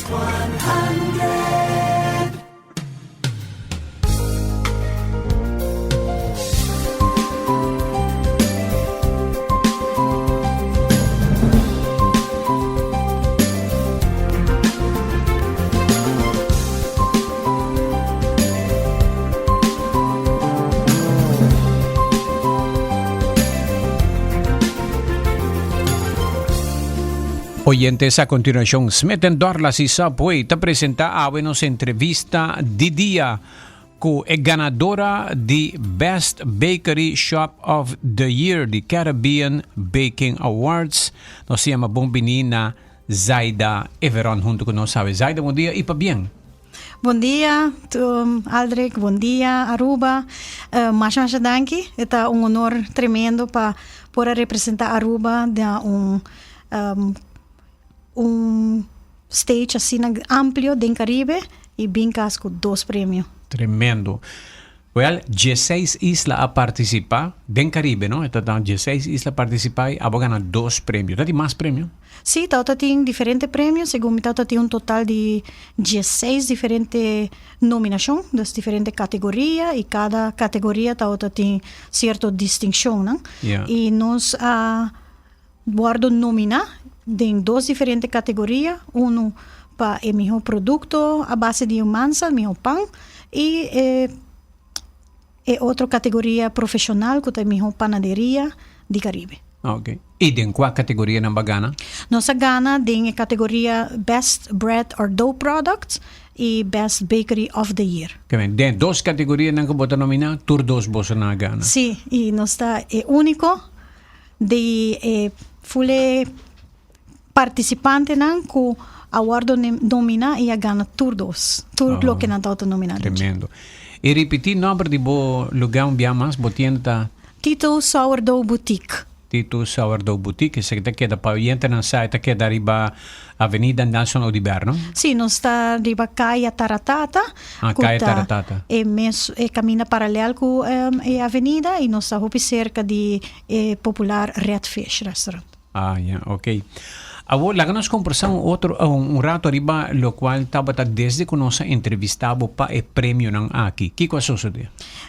Hits 100. Oyentes, a continuación, Smith & Dorlas y Subway te presenta a buenos entrevista de día con la ganadora de Best Bakery Shop of the Year, the Caribbean Baking Awards. Nos llama Bombinina Zaida Everon junto con nosotros. Zaida, buen día y pa bien. Bom dia, Aldrich. Bom dia, Aruba. Mas danke. É honor tremendo para poder representar Aruba de stage assim amplio do Caribe e brincas com 2 prêmios. Tremendo. Well, 16 islas a participar do Caribe, ¿no? Então, 16 islas a participar e a ganhar 2 prêmios. Tem mais prêmios? Sim, tem diferentes prêmios. Segundo tem total de 16 diferentes nominações das diferentes categorias e cada categoria tem certa distinção, né? Yeah. E nós guardo nominar em 2 diferentes categorias, para o meu produto a base de massa, meu pão, e outra categoria profissional, que é a minha panaderia de Caribe. Ok. E em qual categoria não vai ganhar? Nossa ganha em categoria Best Bread or Dough Products e Best Bakery of the Year. Que bem, tem 2 categorias que você nominar, tur 2 você não ganha. Sim, e nós é único de full participante que aguardo nominar e a ganha tur 2. Tur lo que não está nominado. Tremendo. E repetir o nome de bo lugar onde mais, bo tienda Tito Sourdough Boutique. Tito Sourdough Boutique, se te queda para oriente na site que da riba Avenida National di Berno. Sim, nós está riba Caia Taratata. Caia Taratata. E caminha paralelo com a avenida e nós está cerca de popular Redfish Restaurant. Yeah, ok. Agora, nós conversamos rato arriba, lo qual estava desde que nós entrevistamos para o prêmio aqui. O que sucedeu?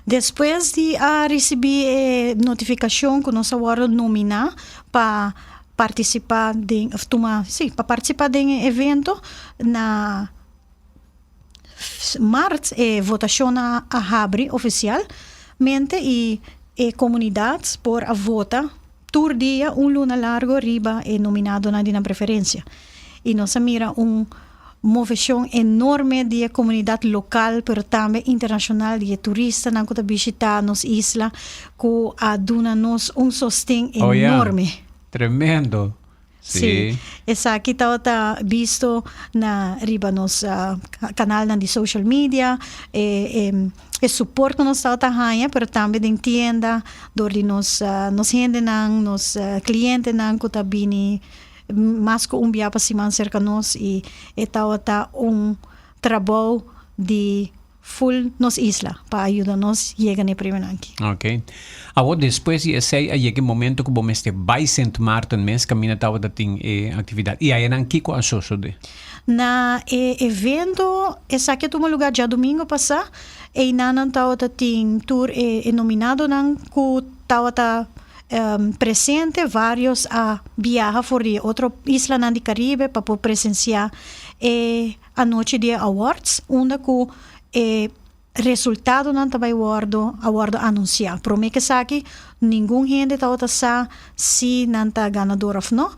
Depois de receber notificação que nós agora nominar para participar de evento na março, votação a abre oficialmente e comunidades por a vota. Tur dia, luna largo, riba é nominado na preferência. E nós mira movição enorme de comunidade local, mas também internacional, de turistas que visitar nos islas, que duna-nos sostém enorme. Yeah. Tremendo. Sim. Essa aqui está visto na riba nos canal de social media, suporte que nós está ganhando, mas também de tienda, onde nos gente nos clientes que está vindo mais que dia para se cerca nós e está trabalho de full nos isla para ajudar-nos a chegar no prêmio aqui. Ok. Agora, depois de esse momento que vamos ter Vicente Martin mês, caminha estava da atividade. E aí, não que com a sociedade? Na evento, esse aqui é um lugar já domingo passado, e não estava tem tour nominado não que estava presente vários a viajar por outra isla na do Caribe para poder presenciar a noite de awards, onde que resultado não também aguardo anunciar. Promete que aqui nenhum gente está se não está ganador ou não.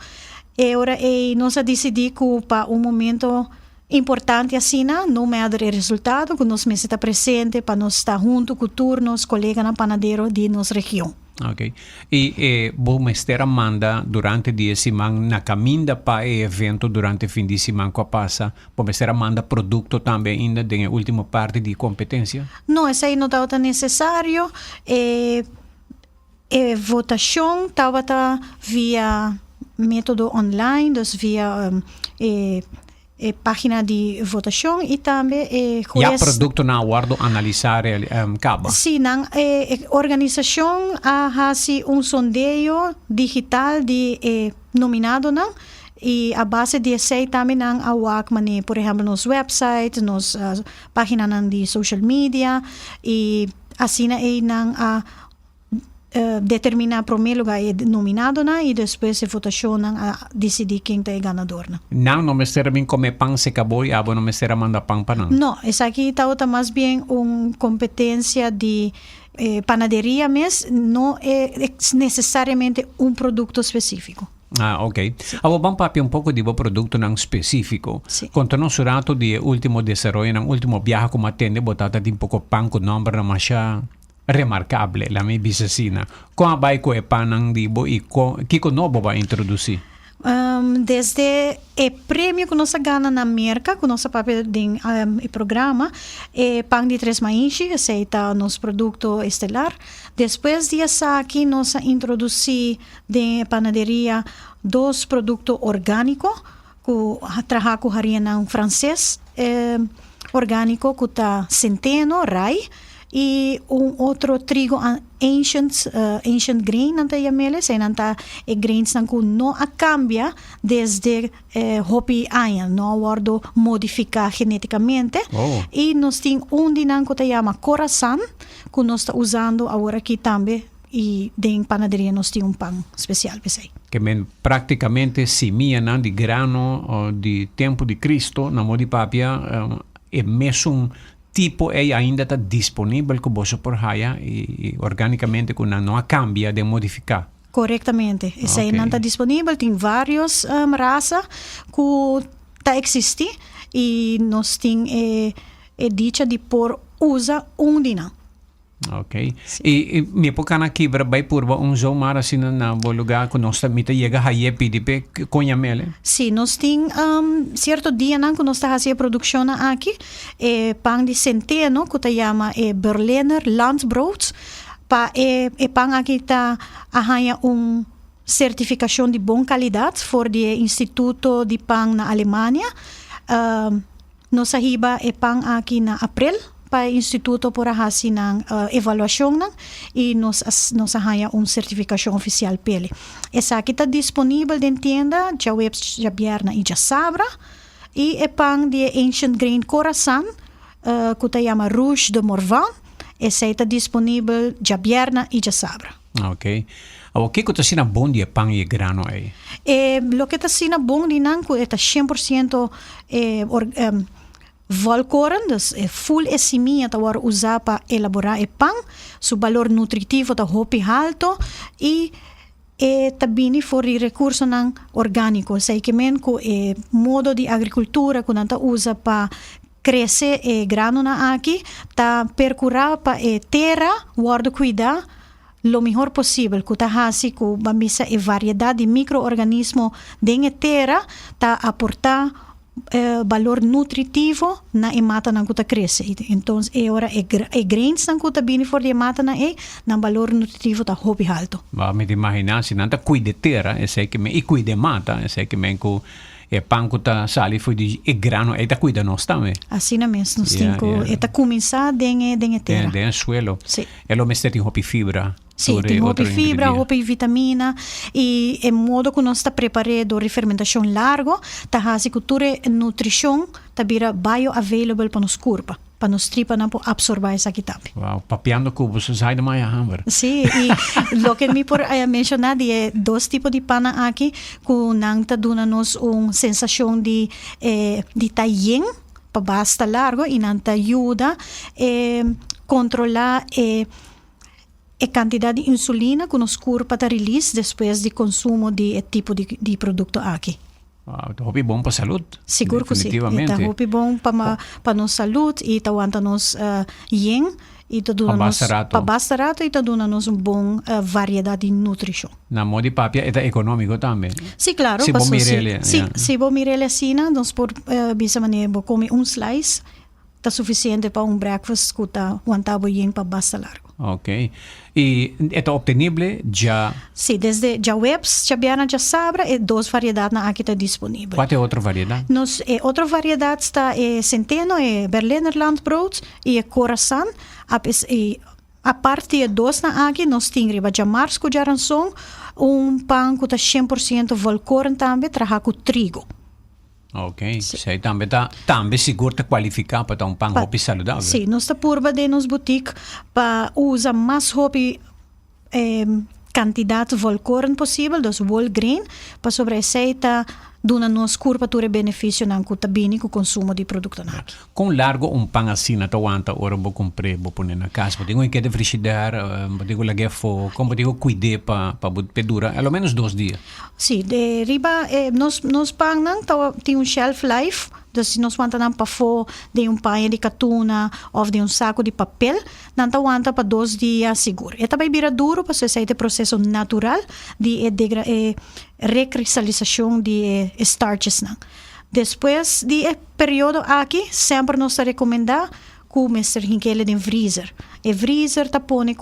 E agora nós decidimos que para momento importante assim, não me dar resultado, que nós está presente para nós estar junto com turnos, colegas na panadeiro de nossa região. Ok. E vamos ter Amanda durante dia de semana na caminha para o evento durante o fim de semana que passa. Vamos ter Amanda produto também ainda na última parte de competência? Não, esse aí não está necessário. Votação estava via método online, via página de votação e também juez... E o produto na aguardo analisar cabo? Sim, a organização faz sondeio digital de nominado, E a base de sei também ang awak mani, por exemplo, nos websites, nos página ng di social media, e assim ay nang determinar primeiro lugar é nominado na e depois se votação a decidir quem é ganador na. Não me será bem comer pão se acabou e não me será mandar pão para não. Não, essa aqui está mais bem competência de panaderia, mas não é necessariamente produto específico. Ok. Vamos papi un poco di produto non specifico. Sì. Conto surato di ultimo desarrollo, un ultimo viaje come attende, botata di un poco pan con nombre ma remarcable, la mia bisacina. Come vai con pan ang dibo e kiko novo va introdursi? Desde o prêmio que nós ganhamos na América, com nosso papel de programa, Pão de Três Maízes, aceita nosso produto estelar. Depois disso aqui, nós introduzimos de panaderia 2 produtos orgânicos, que trabalha com farinha francês, orgânico, que está centeno, rai, e outro trigo ancient grain nanta yamele sai nanta grains nanku no cambia desde hopi ayan no guardo modificar geneticamente e nós tem dinanko que chama coração que nós está usando agora aqui também e em panaderia nós tem pão especial pesai que praticamente simia nan di grano di tempo di Cristo na modi papia é mesmo tipo ainda está disponível com você por haya e organicamente com não cambia de modificar. Corretamente. Esse aí não está disponível, tem várias raças que está existindo e nós temos dicha de por usa dinam. Ok. E mi po kana kibra bay purba zo mara sina na lugar que nós tamita llega haye PDP conhamele. Sim, nós tem certo dia nan que nós está fazendo produção aqui pão de centeno que se chama Berliner Landbrood pa pão aqui tá arranha certificação de boa qualidade for de Instituto de Pão na Alemanha. Nós sahiba pão aqui na April para Instituto por hasi ng evaluação e nos haya certificação oficial pele. Essa aqui está disponível em tienda, já web já bierna e já sabra e pang de ancient grain coração, que se chama Rouge de Morvan, essa está disponível já bierna e já sabra. Ok. O que está sendo bom de pão e grano aí? Lo que está sendo bom de nanco é 100% volkoren, dus full semilla para usar para elaborar o pão, seu valor nutritivo está hopi alto e também for o recurso orgânico, sei que men com modo de agricultura que nanta usa para crescer grano na aqui, tá percurar para terra, guarda cuidar lo melhor possível, que tá hasi com bambisa variedade de micro-organismos dentro da terra, tá aportar valor nutritivo na mata na kuta cresce. Então, ora grains na kuta bini for de mata na valor nutritivo ta hopi alto. Ma me imaginar se nanta cuide terra, sei que me cuide mata, sei que me ko pão kuta sali foi de grano ta cuida nós também. Assim na mesmo, nós temos ta começar dentro terra. Dentro suelo. Sim. Elo me tem hopi fibra. Sim, tem hopi fibra, hopi vitamina e é modo que nós está preparando a fermentação largo, tá hasi cultura nutrição, tá vira bioavailable para nos corpo, para nos tripa não absorber essa aqui também. Wow, papiando cubos, sai de mais hammer. Sim, e lo que me por mencionar é 2 tipos de pana aqui que não tá dando nos sensação de taien, para basta largo e não tá ajuda controlar a quantidade de insulina que nos corpo está release depois de consumo de tipo de produto aqui. Wow, é bom para a saúde. Seguro que sim. É bom para nossa saúde e aguenta nos yen e para basta rato e dá nos bom variedade de nutrição. Na moda papia é econômico também. Sim, claro. Se bom mirele. Se bom mirele assim, nós por bisa maneira comer slice está suficiente para breakfast que está aguentado yen para basta largo. Ok. E está obtenible já? Sim, desde já webs, já biana já sabra, e 2 variedades aqui está disponível. Qual é outra variedade? Outra variedade está centeno, Berliner Landbrood e coração. A parte de 2 aqui, nós temos já março, já ranção, pão que está 100% volcoren também, trabalha com trigo. Ok, sei também seguro está qualificado para um pão hopi saudável. Sim, nós está purba de nos boutique para usar mais hopi quantidade volcoren possível, dos whole grain, para sobre receita dona nos curvatura benefício na cutabini com o consumo de produto na. Com largo pão assim na aguanta ora vou comprar vou pôr na casa, vou ter que frigideira, vou ter que lagar fogo, como vou ter que cuidar para dura, pelo menos 2 dias. Sim, de riba nos pão não tem shelf life. Dus se nós vamos para fora de pão de catuna ou de saco de papel, não aguenta para 2 dias seguro. E também vira duro para ser o processo natural de recristalização de starches. Depois do período aqui, sempre nós recomendamos que o mestre hinquele de freezer. E freezer tá põe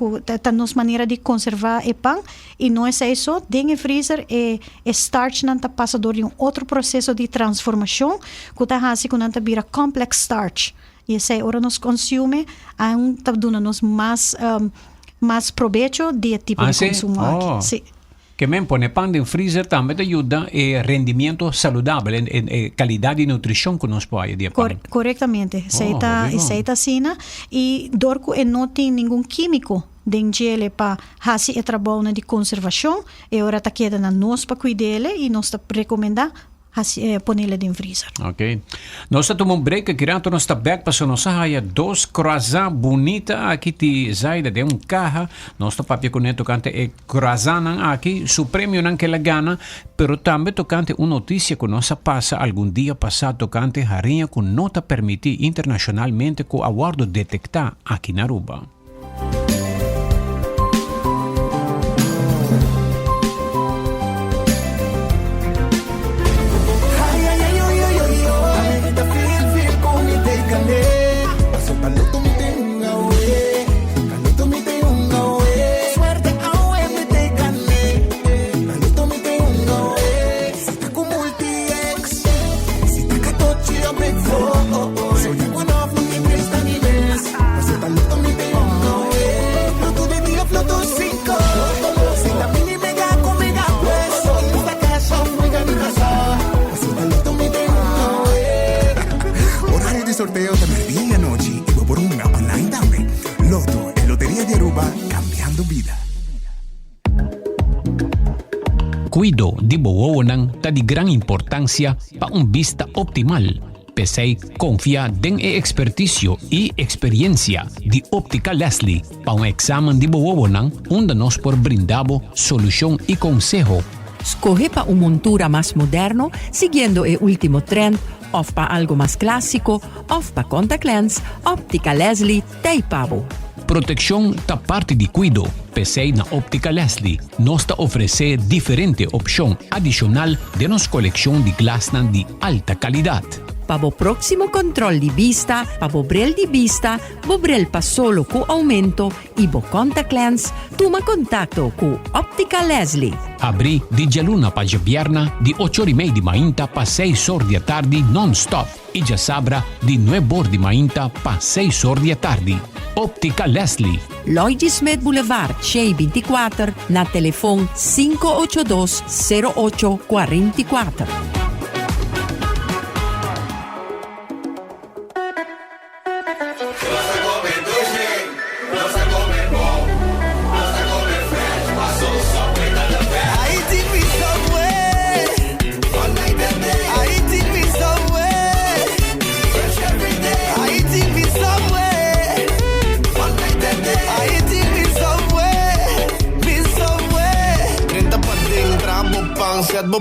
tá nos maneira de conservar o pão e não é isso, dentro do freezer e starch não tá passador de outro processo de transformação que tá assim que não tá vira complex starch. E essa hora nos consome tá dando nos mais provecho de tipo de consumo aqui. Sim. Que mesmo pôr pão no freezer também ajuda e rendimento saudável e qualidade de nutrição que nós podemos ter. Corretamente. Aceita assim e dorco e não tem nenhum químico dentro para fazer o trabalho de conservação e agora está queda na nós para cuidar e nós recomendamos pôr-lhe dentro do freezer. Ok. Nós tomamos break aqui, nós estamos back para nós haya 2 croissants bonita aqui te zaida de carro. Nós estamos papia com tocante e croissant aqui, su prêmio não que la gana, pero também tocante uma notícia que nós passa algum dia passado tocante harinha que não está permitido internacionalmente que o awardo detectar aqui na Aruba. Sorteo de medianoche y voy por una online también. Loto, en Lotería de Aruba, cambiando vida. Cuido di bowonan ta di gran importancia pa un vista optimal. Pesei confia den e experticio y experiencia di Óptica Leslie pa un examen di bowonan onde nos por brindabo solución y consejo. Escoge para una montura más moderno, siguiendo el último trend, o para algo más clásico, o para contact lens, Óptica Leslie te pavo. Protección ta parte di cuido. Pesei na Óptica Leslie nos ta ofrece diferente opción adicional de nos colección de glasnan de alta calidad. Para o próximo control de vista, para o brel de vista, o brel pa solo com aumento e o contact lens, toma contato com Óptica Leslie. Abri di Gialuna pa Giabierna di 8:30 di mainta pa 6 ore di tardi non-stop e già sabra di 9 ore di mainta pa 6 ore di tardi. Óptica Leslie. Lloyd Smith Boulevard, Shea 24, na telefoon 582-0844.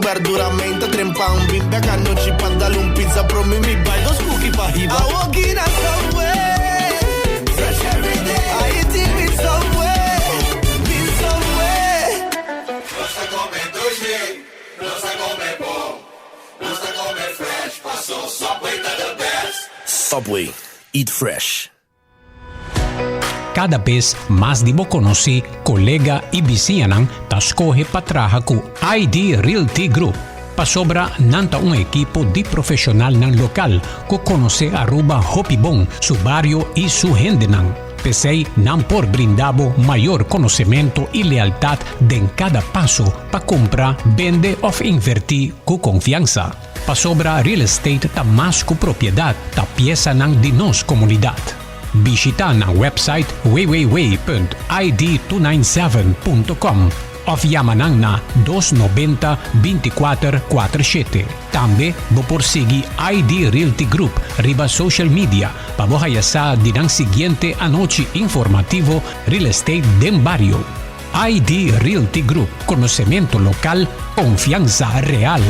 Verduramente trempar bimbe a noche para darle pizza pro me buy 2 cookie pa hiba. I walk in a subway, fresh every day. I eat me subway. Nos a comer doce, nos a comer bom, nos a comer fresh. Passou Subway to the best. Subway, eat fresh. Cada vez más dibo conocí colega y vecinan ta escoge pa traja ku ID Realty Group. Pa sobra nanta un equipo de profesional nan local ko conoce Aruba Hopi Bon, su barrio y su gente nan. PCI não por brindabo maior conhecimento e lealtad em cada passo para comprar, vender ou invertir com confiança. Para sobra real estate ta mais com propriedade, ta pieza nang de nos comunidade. Visita na website www.id297.com ou llama na 290-2447. Também vou por seguir ID Realty Group riba social media para vos hayasa dinang siguiente anoche informativo Real Estate den Barrio. ID Realty Group, conocimiento local, confianza real.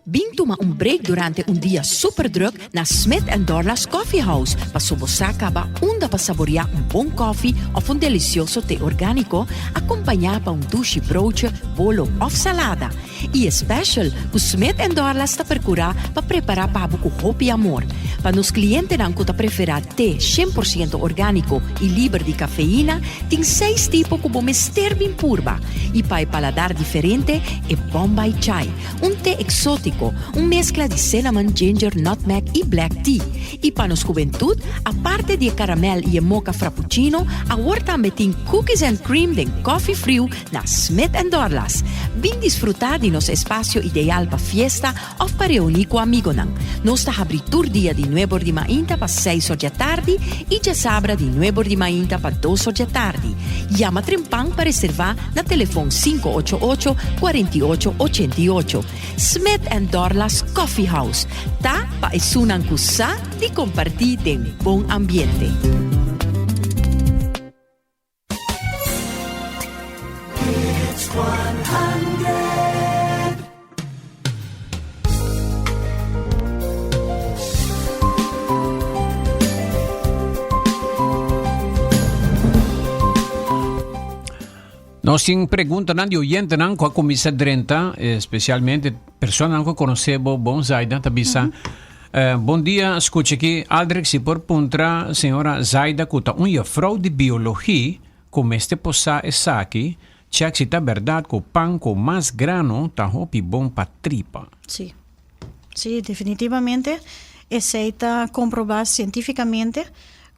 Bing toma um break durante um dia super druk na Smith & Dorla's Coffee House para sobosaka ba unda para saborear bom coffee ou delicioso té orgânico acompanhado para douche broodje, bolo ou salada. E special, o Smith & Dorla's está percurar para preparar para com hope e amor. Para nos clientes que tá preferir té 100% orgânico e livre de cafeína, tem 6 tipos como mister bem purba. E para paladar diferente, é Bombay Chai, um té exótico, mescla de cinnamon, ginger, nutmeg e black tea. E para nos juventud, aparte de caramel e mocha frappuccino, agora também tem cookies and cream de coffee frio na Smith & Dorla's. Bem desfrutar de nosso espaço ideal para fiesta ou para reunir com amigos. Nós está abrindo dia de 9 de manhã para 6 da tarde e já sabra de 9 de manhã para 2 da tarde. Llama Trempang para reservar na telefone 588-4888. Smith & Dorla's Coffee House. Tá para esunan kusa de compartir de bom ambiente. It's 100. Nós temos perguntas de oyente com a comissão de renta, especialmente pessoas que conhecemos, bom Zaida, tabisa. Bom dia, escute aqui, Aldrich, se por puntra, senhora Zaida, que está fraude de biologia, como este possa essa aqui, check se está verdade que o pão com mais grano está bom para tripa. Sí, sí, definitivamente. Essa está comprovado cientificamente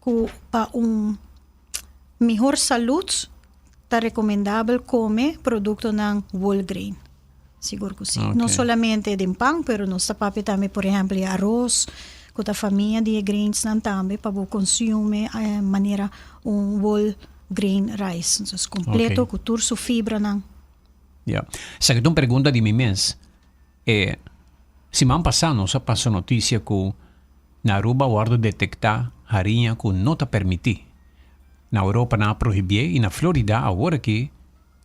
que para melhor saúde está recomendável comer produto ng whole grain. Seguro que sim. Okay. Não somente de pão, pero no sapapi também, por exemplo, arroz, que a família de grains também para consumir de maneira whole grain rice. Então, completo, Okay. com toda sua fibra. Yeah. Sa que pergunta de mim mês, se man passado, nós passou notícia que na Aruba guarda detectar harinha que não está permitir. Na Europa na proibir e na Florida agora que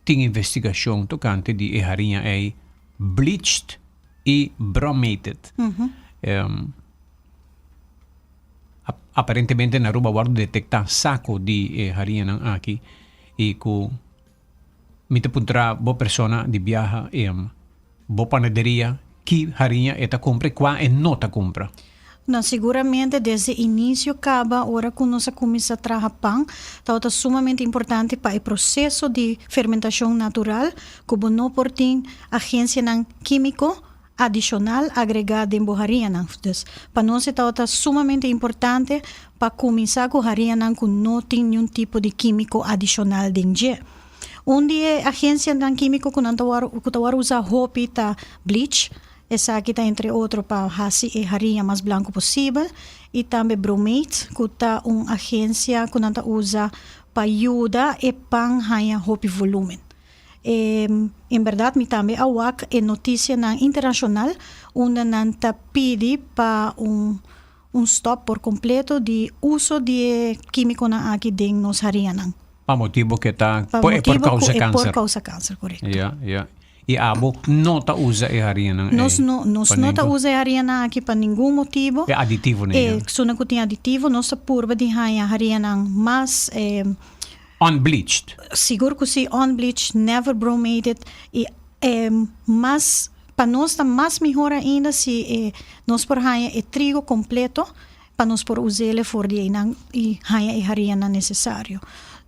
tem investigação tocante de harinha é bleached e bromated. Aparentemente na Aruba guarda detectar saco de harinha aqui e que me te puntra boa persona de viaja boa panaderia que harinha eta compra qua e não ta compra. Não, seguramente desde o início acaba hora que nós começamos a trabalhar pão, então é sumamente importante para o processo de fermentação natural, como não por ter agência químico adicional agregada em borraria. Então, para nós é sumamente importante para começar com borraria que não tem nenhum tipo de químico adicional dentro. Onde a agência químico que não usa hopi tá bleach. Essa aqui está entre outros para fazer a harinha mais branco possível. E também bromate, que está uma agência que não usa para ajudar a pão a hopi volume. Em verdade, me também awak é notícia internacional, onde não está pede para stop por completo de uso de químico aqui dentro nos harinha. Para motivo que está por causa câncer. Por causa câncer, correto. Yeah. E abo não está usa a harinha nós não está usa a harinha aqui para nenhum motivo. É aditivo, né? Se não tem aditivo, nossa purba de harinha mais unbleached. Seguro que sim, unbleached, never bromated e mais para nós está mais melhor ainda se nós por harinha é trigo completo para nós por usar ele for de e harinha necessário.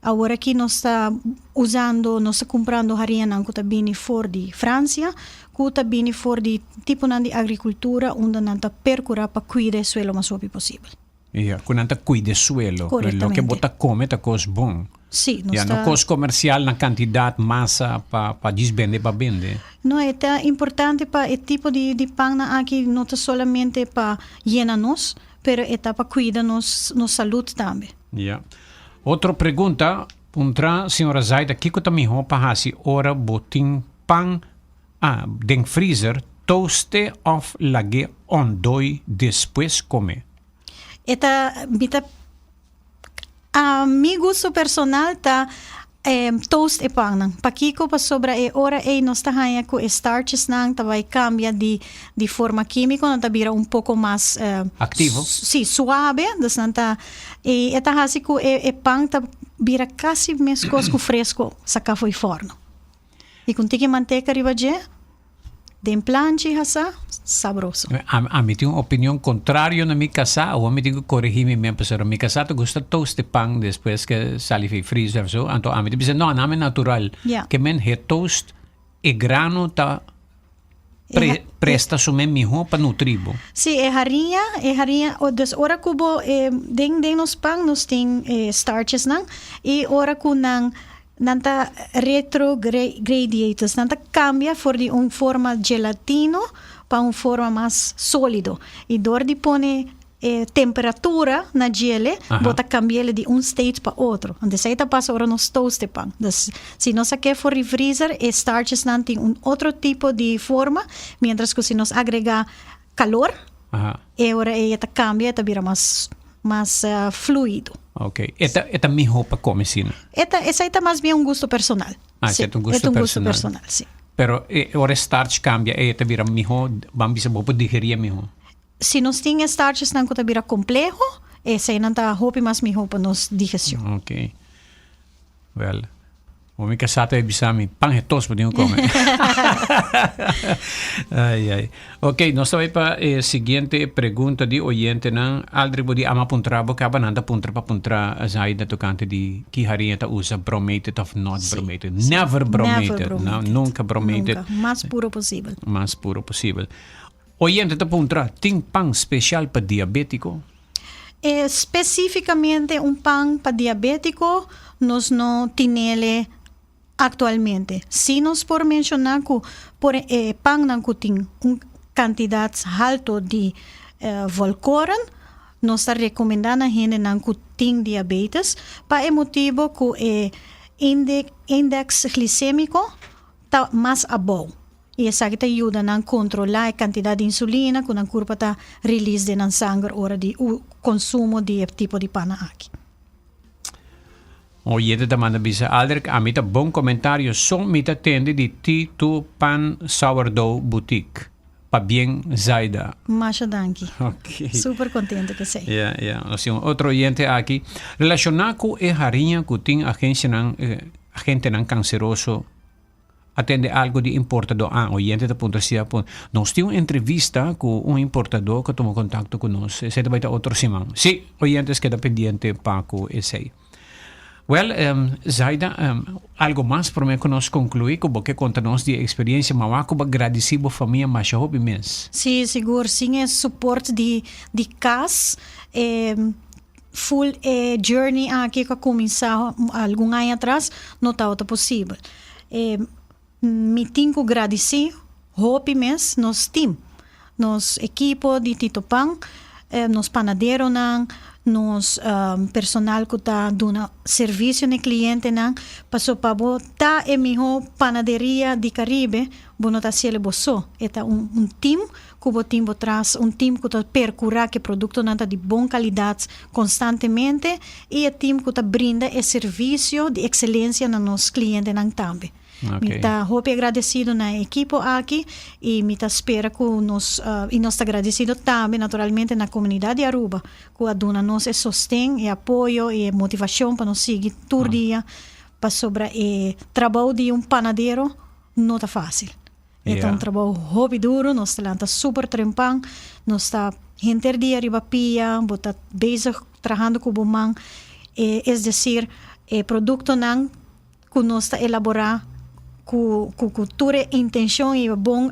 Agora que nós está usando, nós está comprando harinha não que está vindo fora de França, que está vindo fora de tipo de agricultura, onde não está percurar para cuidar do suelo o mais rápido possível. Quando anda cuida do suelo, lo que bota come tá coisa bom. Sim, Não está... coisa comercial na quantidade, massa, para desvender, para vender. Não é importante para o tipo de pão aqui, não é somente para llenar-nos, mas é para cuidar nossa saúde também. Yeah. Outra pergunta, puntra senhora Zaida, que tá me para hasi ora botin pão den freezer, toaste of lage on doi depois come. Eta a mi gusto personal tá toast e pão. Pakiko pa sobra e ora nós tá hanha com starches nang tá vai cambia de forma química, não tá vira pouco mais Activo. Sim, suave, das não tá e tá hasi com e pão tá vira quase mesmo fresco, saca foi forno. E com tique manteca ribaje, den planchi hasa, sabroso. A mim tem uma opinião contrária na minha casa, ou a mim tem que corrigir minha pessoa. Minha casa gosta de toast de pão depois que sai do freezer, so. Então a mim diz não, não é natural. Yeah. Que men he toast e grano tá presta somente melhor para nutribo. Sim, é harinha, das ora kubo den nos pão nos tem starches nang e ora ku nang nanta retrogradiates, nanta cambia for de forma gelatino para forma mais sólido. E dor de pone temperatura na gele, bota cambiar de state para outro. Onde sai tá passa ora nos toast pão. Se nós quer for de freezer, starches não tem outro tipo de forma, mientras que se nós agregar calor, e ora tá cambia, tá vira mais fluido. Ok. Esta melhor para comer, sim. Essa é mais bem gosto personal. Sí, é um gosto personal, sim. Pero ora starch cambia, esta vira melhor, vamos digerir melhor. Se nós temos starches não que vira complexo, essa não tá hope mais melhor para nós digestão. Ok. Well, o meu casado é bisami, pão é todos podemos comer. Ai. Ok, nós vamos para a seguinte pergunta de oyente, não? Aldri pode ama puntra, boca bananda puntra para puntra, Zaida tocante de que harinha ta usa bromated of not bromated. Never bromated, não, nunca bromated. Nunca, mais puro possível. Mais puro possível. Oyente ta puntra, tem pão especial para diabético? Especificamente pão para diabético, nós não temos actualmente. Se nós por mencionar que pão não tem quantidade alta de volcoran, nós está recomendando a gente não que tem diabetes, para o motivo que o índice glicêmico está mais above. E essa que ajuda a controlar a quantidade de insulina que a curva está release de sangue hora de consumo de tipo de pão aqui. Oyente da manda bisa Aldrich a mita bom comentário som mita tende de Tito Pan Sourdough Boutique. Pa bien Zaida. Masha danki. Ok. Super contente que sei. Yeah. Assim, outro oyente aqui. Relacionado com a harinha que tem agente não canceroso atende algo de importador. Oyente da ponta sia ponto. Nós temos uma entrevista com importador que tomou contato conosco. Esse vai estar outro semana. Sim, oyentes que está pendiente para com esse. Well, Zaida, algo mais para mim que nós concluir, porque conta-nos de experiência, mas eu agradecido a família mais hobby mês. Sim, seguro, sim, é suporte de casa, full journey aqui que começou algum ano atrás, não estava possível. Me tenho que agradecer, hobby mês, nosso time, nosso equipo de Tito Pão, nos panadeiros, nos personal que está dando serviço no cliente, passou para botar a melhor panaderia de Caribe, não está sendo boço. É time que o time traz, time que está percurar que o produto não está de boa qualidade constantemente e o time que está brinda o serviço de excelência nos nossos clientes também. Okay. Está muito agradecido na equipe aqui e me espera que nós e nós está agradecido também naturalmente na comunidade de Aruba que a dona nos sostém e apoio e motivação para nós seguir todo dia para sobre o trabalho de panadeiro não está fácil. É um trabalho hobby duro, nós está super trempão, nós está interdia riba pia, bota bezig trabalhando com o mão, é decir produkto ng kunosta elaborar ku cultura, intenção e bom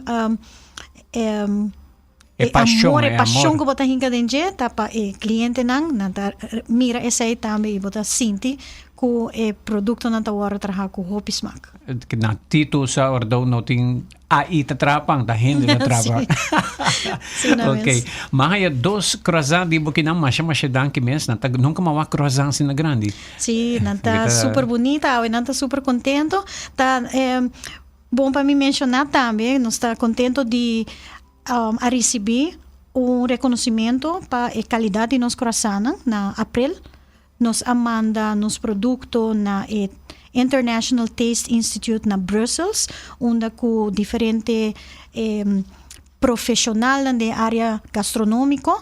passion ko bota hinga denje tapa cliente nang nanta mira esay tambe bota sinti ku produkto nang tawara traha ku hopismak. Na tito sa ordaw noting tatrapang tahin na trapa. Okay. Mahaya dos croissant di bo kinang masya danki mes nanta nunca mawa croissant sina grande. Sí, nanta super bonita, nanta super contento. Ta bom para me mencionar também, nós está contento de a receber reconhecimento para a qualidade de nosso croissant na April. Nos amanda nos produto na International Taste Institute na Brussels, onde com diferente profissional na área gastronômica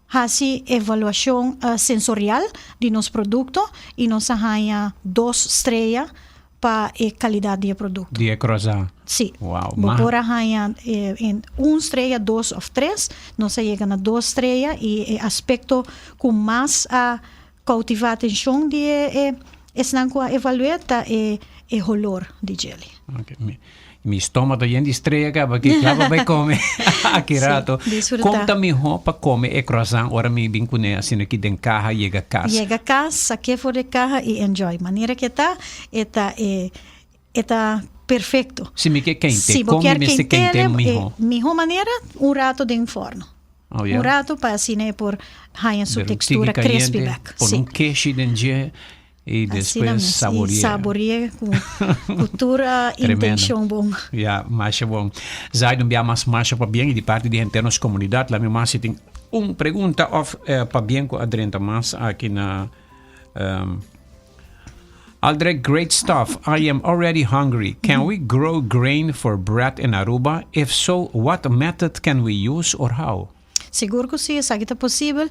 faz avaliação sensorial de nosso produto e nos arranha 2 estrelas para a qualidade do produto. De croissant. Sim. Wow. Por arranha em 1 estrela, 2 ou 3, nós chega na 2 estrelas e aspecto com mais a cautivar a atenção de esnanco a evaluar o olor de jelly. Okay. Mi stomato yen estreia acaba que clava vai comer aqui rato. Conta mi ho para comer croissant ora mi vincune assim aqui den carro chega casa. Chega casa, saque fora de carro e enjoy. Maneira que está perfeito. Se me quer quente, se come nesse quente miho maneira rato de forno. Oh, yeah. Rato para assim por ganhar sua textura crispy back. Por queijo dentro e depois saborear. Saborear com cultura intenção bom. Yeah, mas bom. Zai não bia mas para bem e de parte de gente nos comunidade, lá mesmo assim tem pergunta para bem com adrenta mas aqui na Aldrich, great stuff. I am already hungry. Can we grow grain for bread in Aruba? If so, what method can we use or how? Seguro que sim, isso aqui é possível.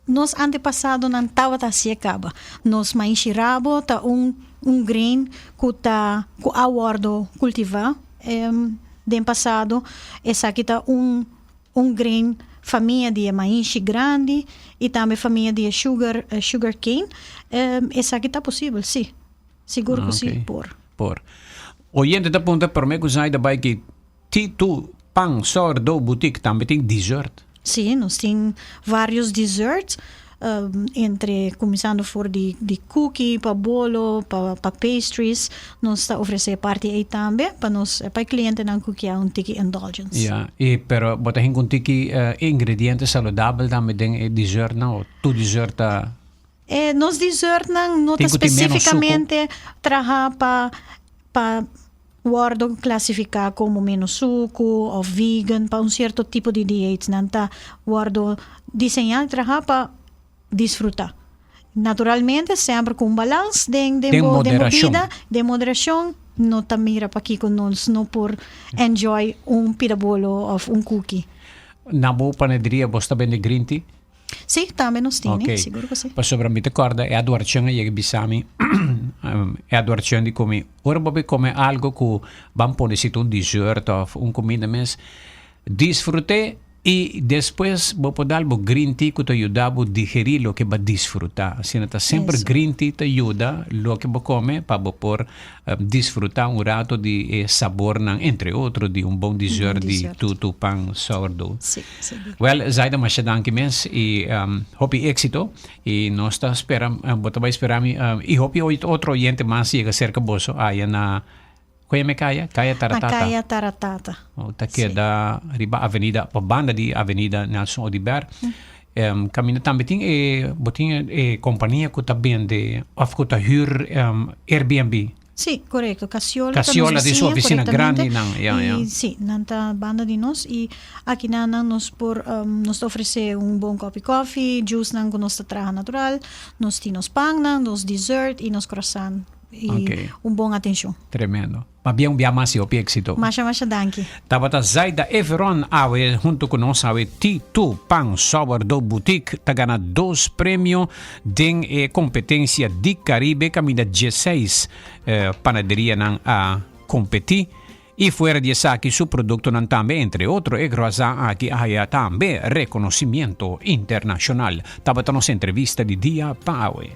Nos antepassados não estava assim acaba. Nos mainchirabo tá grain que aguardo cultivar. Den passado, essa aqui tá grain família de maíz grande e também família de sugar cane. Essa aqui tá possível, sim. Seguro que sim, por. Oyente da ponta por me que sai da bai que tu pão sourdough boutique também tem dessert. Sim, nós temos vários desserts, começando por de cookie, para bolo, para pastries. Nós está oferecendo parte aí também para cliente não cookie tiki indulgence. Yeah, pero bota hin tiki ingredientes saludáveis também tem dessert não, tu dessert nos dessert não especificamente trabalha para guardo classificar como menos suco ou vegan para certo tipo de dieta. Não tá guardo desenhar e trabalhar para desfrutar. Naturalmente, sempre com balanço de moderação. De moderação, não tá mira para aqui com nós, não por enjoy pirabolo ou cookie. Na boa panaderia, você também de green tea? Sim, também nós temos, seguro que sim. Para sobramente corda, é a doação e bisami, é a doação de comer. Ora, você come algo que vamos pôr dessert ou comida, mas desfrute e depois você dar o green tea que te ajuda a digerir o que vai desfrutar. Assim, sempre green tea te ajuda o que você come para você desfrutar rato de sabor, entre outros, de bom dessert de tu pão sourdough. Sim. Well, Zaida, mas danke mens e hope éxito e nós está esperando, vai esperar e hope outro oyente mais chega cerca boso aí na Kaya Taratata. Kaya Taratata. Tá que da riba avenida, pa banda di avenida Nelson Oliver. Caminho também tem companhia que também de que hyr Airbnb. Sim, correto. Casiola de sua oficina grande, não? Sim, nanta banda de nós e aqui nos oferece bom coffee, juice nang nos traha natural, nos tinos pang nang, nos dessert e nos croissant. E bom atenção. Tremendo. Mas bem mais o éxito. Masha danke. Tabata Zaida Everon awe junto com nós awe T2 Pão Sourdough Boutique tá ganha 2 prêmios den competência de Caribe camina 16 panaderia nang a competir Y fuera de esa, aquí su producto nan también, entre otros, gracias a que haya también reconocimiento internacional. Tabatanos entrevista de día Paue.